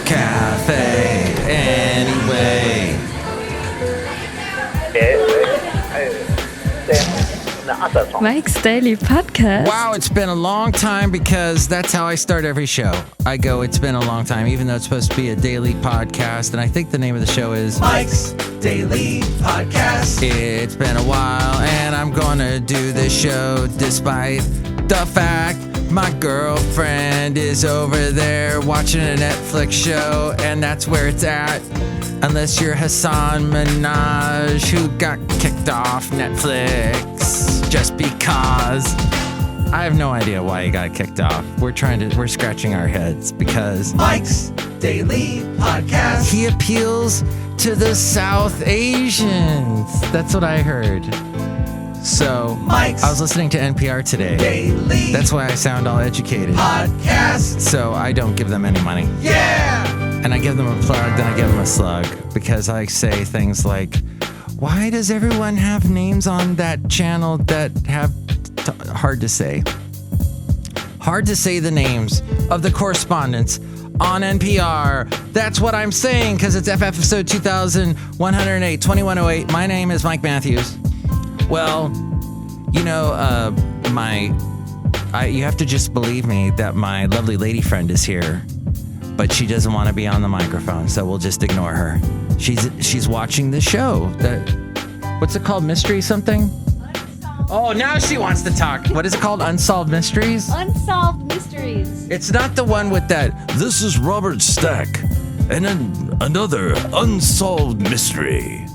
cafe anyway. Mike's Daily Podcast. Wow, it's been a long time because that's how I start every show. I go, it's been a long time, even though it's supposed to be a daily podcast. And I think the name of the show is Mike's Daily Podcast. It's been a while, and I'm gonna do this show despite the fact my girlfriend is over there watching a Netflix show, and that's where it's at. Unless you're Hassan Minaj, who got kicked off Netflix just because. I have no idea why he got kicked off. We're scratching our heads because Mike's Daily Podcast. He appeals to the South Asians. That's what I heard. So Mike's I was listening to NPR today. Daily That's why I sound all educated. Podcast. So I don't give them any money. Yeah! And I give them a plug, then I give them a slug. Because I say things like, why does everyone have names on that channel that have hard to say? Hard to say the names of the correspondents on NPR. That's what I'm saying, because it's episode 2108, 2108. My name is Mike Matthews. Well, you know, you have to just believe me that my lovely lady friend is here, but she doesn't want to be on the microphone, so we'll just ignore her. She's watching the show. What's it called? Mystery something? Unsolved. Oh, now she wants to talk. What is it called? Unsolved Mysteries? Unsolved Mysteries. It's not the one with that. This is Robert Stack, and another unsolved mystery.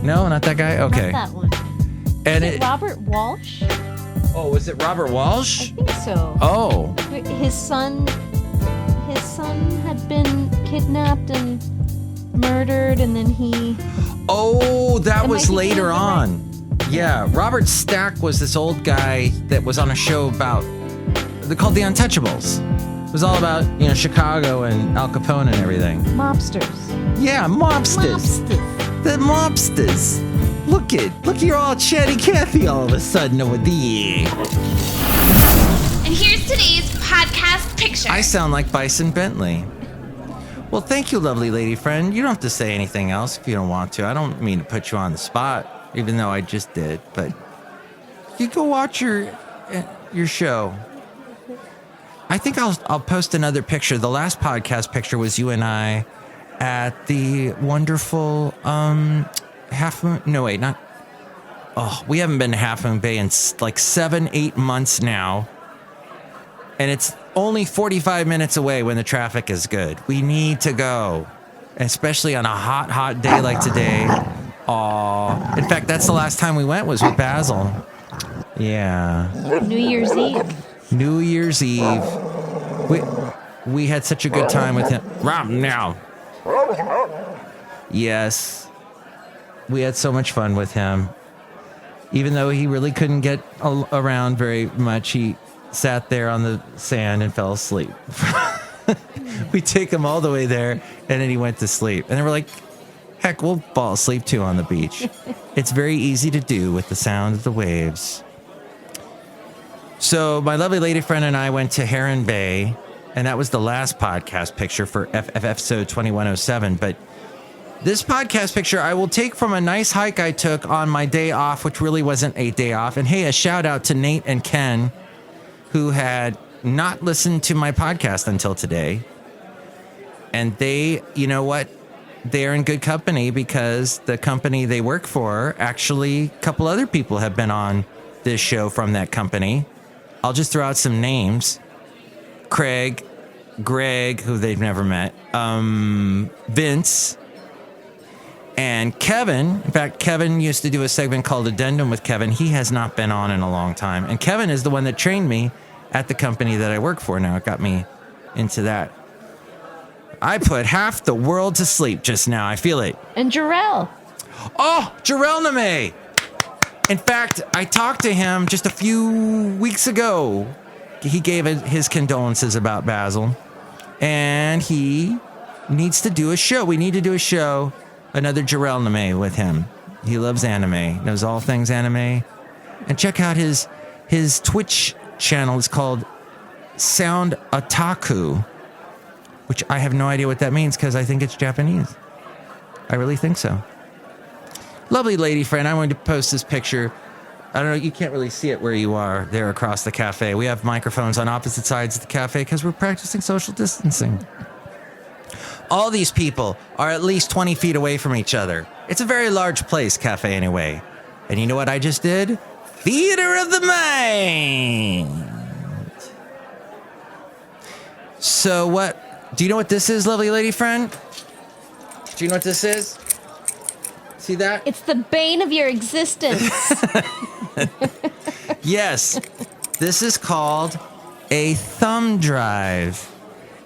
No, not that guy? Okay. Not that one. And Is it Robert Walsh? Oh, was it Robert I Walsh? think so. Oh. His son had been kidnapped and murdered, and then he... Oh, that Am was I later thinking on. Yeah, Robert Stack was this old guy that was on a show they're called The Untouchables. It was all about, Chicago and Al Capone and everything. Mobsters. Yeah, mobsters. The mobsters. Look, you're all chatty Cathy all of a sudden over there. And here's today's podcast picture. I sound like Bison Bentley. Well, thank you, lovely lady friend. You don't have to say anything else if you don't want to. I don't mean to put you on the spot, even though I just did. But you go watch your show. I think I'll post another picture. The last podcast picture was you and I at the wonderful Half Moon. No, wait, not. Oh, we haven't been to Half Moon Bay in like 7-8 months now. And it's only 45 minutes away when the traffic is good. We need to go, especially on a hot, hot day like today. In fact, that's the last time we went was with Basil. Yeah. New Year's Eve. New Year's Eve. We had such a good time with him. Rob now. Yes. We had so much fun with him. Even though he really couldn't get around very much, he sat there on the sand and fell asleep. We take him all the way there, and then he went to sleep. And then we're like, heck, we'll fall asleep too on the beach. It's very easy to do with the sound of the waves. So my lovely lady friend and I went to Heron Bay, and that was the last podcast picture for episode 2107. But this podcast picture I will take from a nice hike I took on my day off, which really wasn't a day off. And hey, a shout out to Nate and Ken, who had not listened to my podcast until today. And they, you know what? They're in good company because the company they work for, actually, a couple other people have been on this show from that company. I'll just throw out some names. Craig, Greg, who they've never met, Vince, and Kevin. In fact, Kevin used to do a segment called Addendum with Kevin. He has not been on in a long time. And Kevin is the one that trained me at the company that I work for now. It got me into that. I put half the world to sleep just now. I feel it. And Jarrell. Oh, Jarrell Name. In fact, I talked to him just a few weeks ago. He gave his condolences about Basil. And he needs to do a show. We need to do a show, another Jarrell Name with him. He loves anime, knows all things anime. And check out his Twitch channel. It's called Sound Otaku. which I have no idea what that means because I think it's Japanese. I really think so. Lovely lady friend, I wanted to post this picture. I don't know, you can't really see it where you are there across the cafe. We have microphones on opposite sides of the cafe because we're practicing social distancing. All these people are at least 20 feet away from each other. It's a very large place, Cafe Anyway. And you know what I just did? Theater of the Mind. So what, do you know what this is, lovely lady friend? Do you know what this is? See that? It's the bane of your existence. Yes, this is called a thumb drive.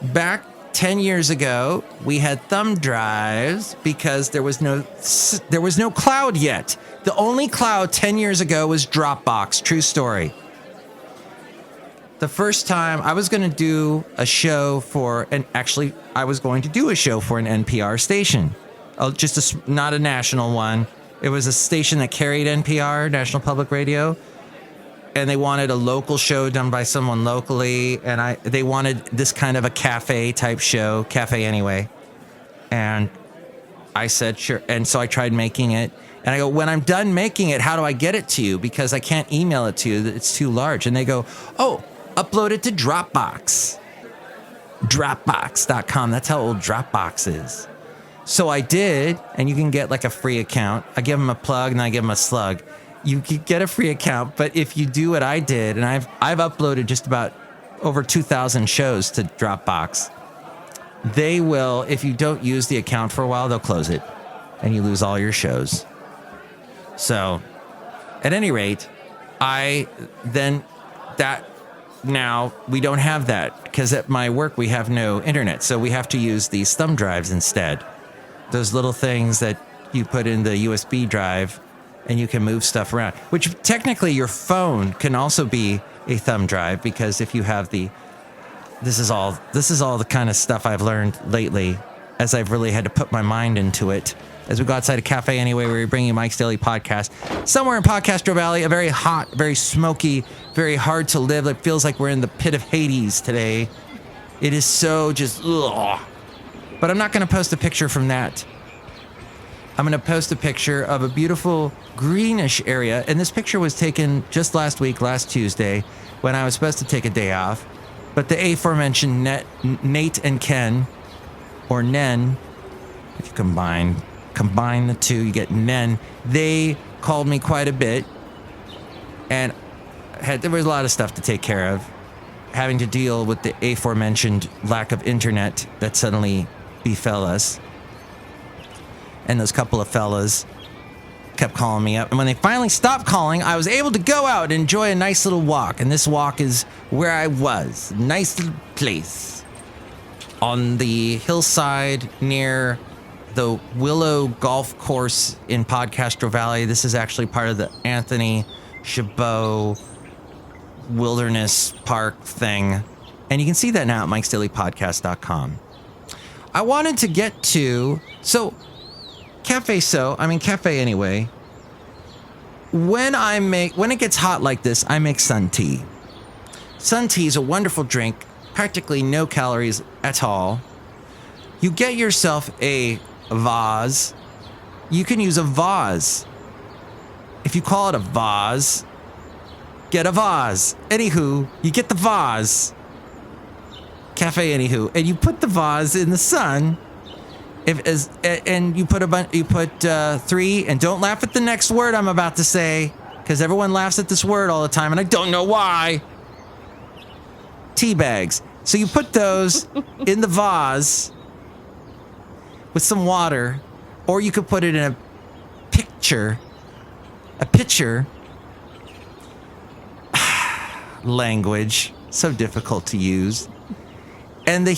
Back 10 years ago, we had thumb drives because there was no cloud yet. The only cloud 10 years ago was Dropbox. True story. The first time I was going to do a show for, and actually I was going to do a show for an NPR station. Not a national one. It was a station that carried NPR, National Public Radio. And they wanted a local show done by someone locally. And they wanted this kind of a cafe type show, Cafe Anyway. And I said, sure. And so I tried making it. And I go, when I'm done making it, how do I get it to you? Because I can't email it to you. It's too large. And they go, oh, upload it to Dropbox. Dropbox.com. That's how old Dropbox is. So I did. And you can get like a free account. I give them a plug and I give them a slug. You could get a free account, but if you do what I did, and I've uploaded just about over 2,000 shows to Dropbox, they will, if you don't use the account for a while, they'll close it, and you lose all your shows. So, at any rate, now we don't have that, because at my work we have no internet, so we have to use these thumb drives instead. Those little things that you put in the USB drive, and you can move stuff around, which technically your phone can also be a thumb drive, because if you have this is all the kind of stuff I've learned lately as I've really had to put my mind into it. As we go outside a Cafe Anyway, where we bring you Mike's Daily Podcast, somewhere in Podcastro Valley, a very hot, very smoky, very hard to live. It feels like we're in the pit of Hades today. It is so just, ugh. But I'm not going to post a picture from that. I'm going to post a picture of a beautiful greenish area. And this picture was taken just last Tuesday, when I was supposed to take a day off. But the aforementioned Nate and Ken, or Nen, if you combine the two, you get Nen. They called me quite a bit. And there was a lot of stuff to take care of. Having to deal with the aforementioned lack of internet that suddenly befell us. And those couple of fellas kept calling me up. And when they finally stopped calling, I was able to go out and enjoy a nice little walk. And this walk is where I was. Nice little place. On the hillside near the Willow Golf Course in Podcastro Valley. This is actually part of the Anthony Chabot Wilderness Park thing. And you can see that now at mikesdailypodcast.com. I wanted to get to... Cafe Anyway. When it gets hot like this, I make sun tea. Sun tea is a wonderful drink, practically no calories at all. You get yourself a vase. You can use a vase. If you call it a vase, get a vase. Anywho, you get the vase. Cafe Anywho, and you put the vase in the sun. And you put 3, and don't laugh at the next word I'm about to say, because everyone laughs at this word all the time, and I don't know why. Tea bags. So you put those in the vase with some water, or you could put it in a pitcher. Language, so difficult to use. And the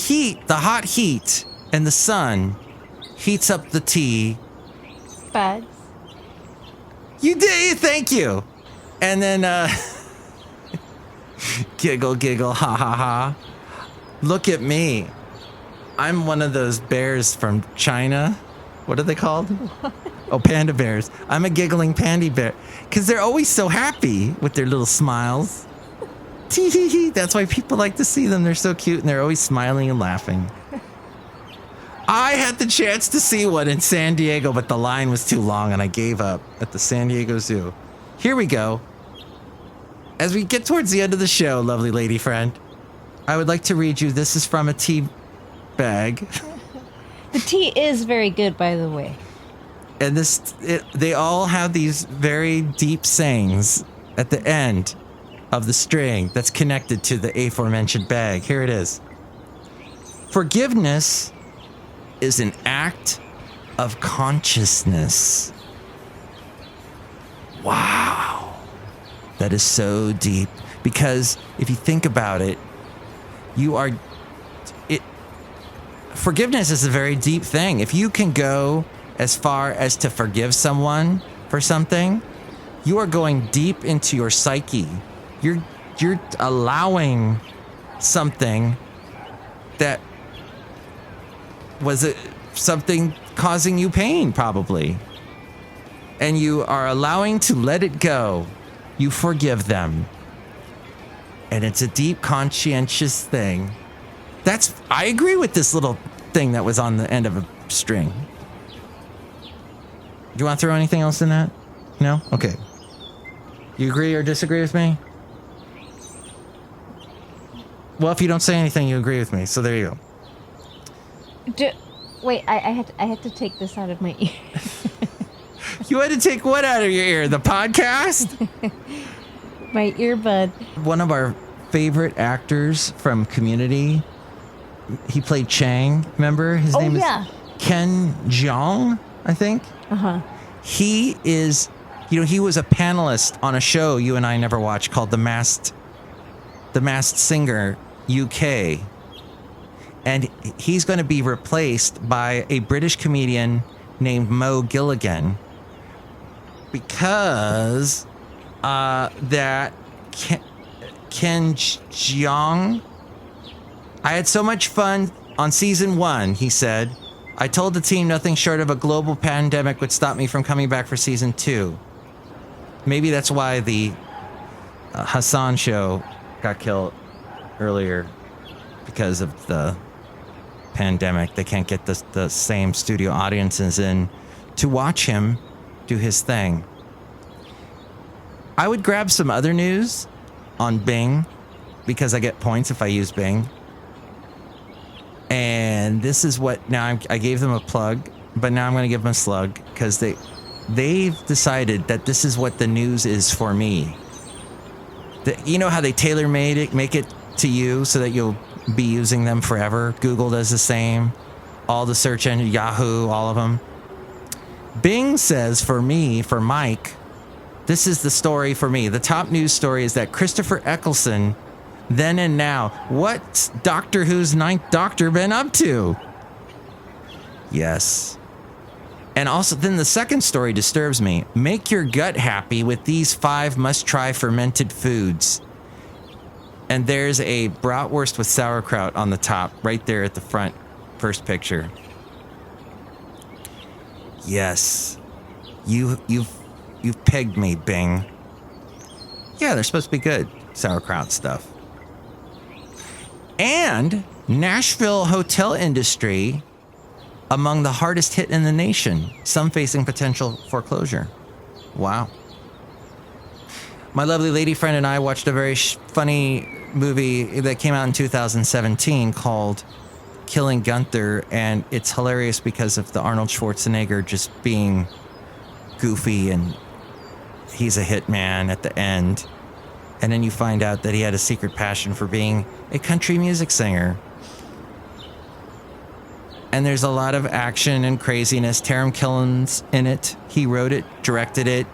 hot heat, and the sun heats up the tea. Bugs. You did, thank you. And then, giggle, ha ha ha. Look at me. I'm one of those bears from China. What are they called? Oh, panda bears. I'm a giggling pandy bear. Because they're always so happy with their little smiles. Tee hee hee. That's why people like to see them. They're so cute and they're always smiling and laughing. I had the chance to see one in San Diego, but the line was too long and I gave up at the San Diego Zoo. Here we go. As we get towards the end of the show, lovely lady friend, I would like to read you. This is from a tea bag. The tea is very good, by the way. And they all have these very deep sayings at the end of the string that's connected to the aforementioned bag. Here it is. Forgiveness is an act of consciousness. Wow. That is so deep. Because if you think about it, forgiveness is a very deep thing. If you can go as far as to forgive someone for something, you are going deep into your psyche. You're allowing something that was something causing you pain, probably. And you are allowing to let it go. You forgive them. And it's a deep, conscientious thing. I agree with this little thing that was on the end of a string. Do you want to throw anything else in that? No? Okay. You agree or disagree with me? Well, if you don't say anything, you agree with me. So there you go. Wait, I had to take this out of my ear. You had to take what out of your ear? The podcast? My earbud. One of our favorite actors from Community, he played Chang, remember? His name is Ken Jeong, I think. Uh-huh. He is, he was a panelist on a show you and I never watched called The Masked Singer UK. And he's going to be replaced by a British comedian named Mo Gilligan. Because that Ken Jeong, I had so much fun on season 1, he said. I told the team nothing short of a global pandemic would stop me from coming back for season 2. Maybe that's why the Hassan show got killed earlier, because of the pandemic. They can't get the same studio audiences in to watch him do his thing. I would grab some other news on Bing because I get points if I use Bing. And this is what now I gave them a plug, but now I'm going to give them a slug because they've decided that this is what the news is for me. You know how they tailor-made it, make it to you so that you'll be using them forever. Google does the same. All the search engine, Yahoo, all of them. Bing says for me, for Mike, this is the story for me. The top news story is that Christopher Eccleston, then and now, what's Doctor Who's Ninth Doctor been up to? Yes. And also, then the second story disturbs me. Make your gut happy with these 5 must-try fermented foods. And there's a bratwurst with sauerkraut on the top, right there at the front, first picture. Yes. You've pegged me, Bing. Yeah, they're supposed to be good, sauerkraut stuff. And Nashville hotel industry among the hardest hit in the nation, some facing potential foreclosure. Wow. My lovely lady friend and I watched a very funny movie that came out in 2017 called Killing Gunther, and it's hilarious because of the Arnold Schwarzenegger just being goofy, and he's a hitman at the end. And then you find out that he had a secret passion for being a country music singer. And there's a lot of action and craziness. Taram Killam's in it. He wrote it, directed it.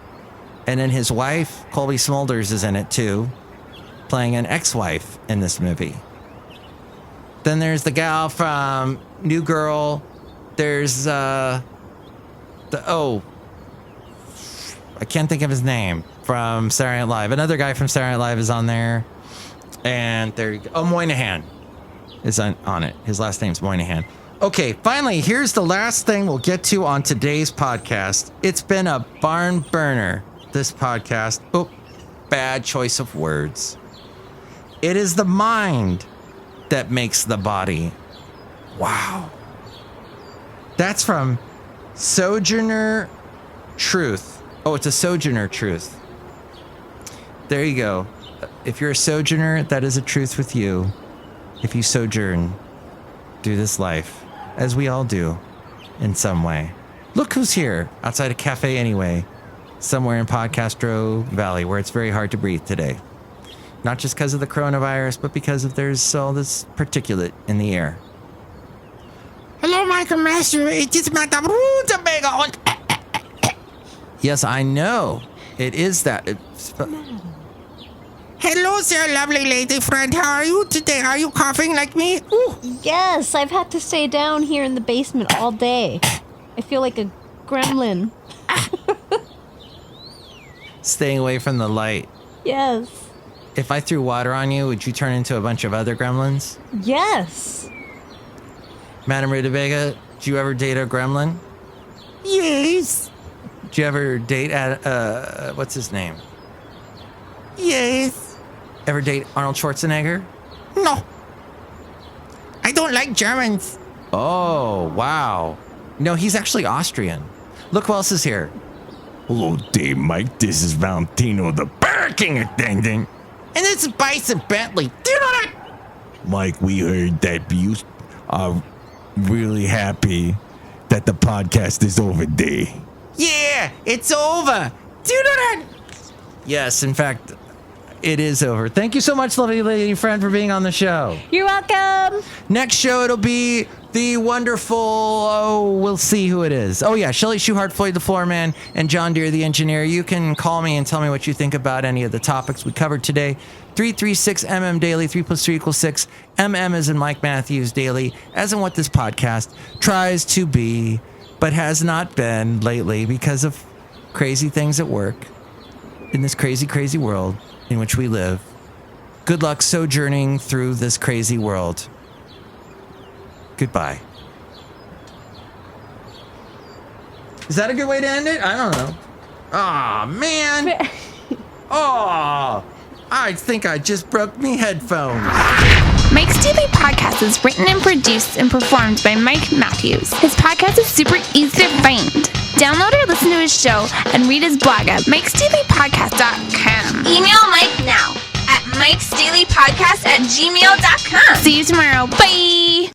And then his wife, Colby Smulders, is in it too, playing an ex-wife in this movie. Then there's the gal from New Girl. There's I can't think of his name, from Saturday Night Live. Another guy from Saturday Night Live is on there. And there you go. Oh, Moynihan is on it. His last name's Moynihan. Okay, finally, here's the last thing we'll get to on today's podcast. It's been a barn burner, this podcast. Oh, bad choice of words. It is the mind that makes the body. Wow. That's from Sojourner Truth. Oh, it's a Sojourner Truth. There you go. If you're a sojourner, that is a truth with you. If you sojourn through this life, as we all do, in some way. Look who's here, outside a cafe anyway, somewhere in Podcastro Valley, where it's very hard to breathe today. Not just because of the coronavirus, but because of there's all this particulate in the air. Hello, Michael Master. It is Madame Rootabega. Yes, I know. It is that. Hello, sir, lovely lady friend. How are you today? Are you coughing like me? Ooh. Yes, I've had to stay down here in the basement all day. I feel like a gremlin. Staying away from the light. Yes. If I threw water on you, would you turn into a bunch of other gremlins? Yes. Madame Rootabega, did you ever date a gremlin? Yes. Did you ever date what's his name? Yes. Ever date Arnold Schwarzenegger? No. I don't like Germans. Oh, wow. No, he's actually Austrian. Look who else is here. Hello, Dave Mike. This is Valentino, the parking attendant. And this is Bison Bentley. Do you know that? Mike, we heard that you are really happy that the podcast is over there. Yeah, it's over. Do you know that? Yes, in fact, it is over. Thank you so much, lovely lady friend, for being on the show. You're welcome. Next show, it'll be the wonderful, we'll see who it is. Oh, yeah, Chely Shoehart, Floyd the Floorman, and John Deere the engineer. You can call me and tell me what you think about any of the topics we covered today. 336MM Daily, 3 + 3 = 6. MM is in Mike Matthews Daily, as in what this podcast tries to be, but has not been lately because of crazy things at work in this crazy, crazy world in which we live. Good luck sojourning through this crazy world. Goodbye. Is that a good way to end it? I don't know. Aw, man. Oh, I think I just broke me headphones. Mike's Daily Podcast is written and produced and performed by Mike Matthews. His podcast is super easy to find. Download or listen to his show and read his blog at mikesdailypodcast.com. Email Mike now at mikesdailypodcast@gmail.com. See you tomorrow. Bye.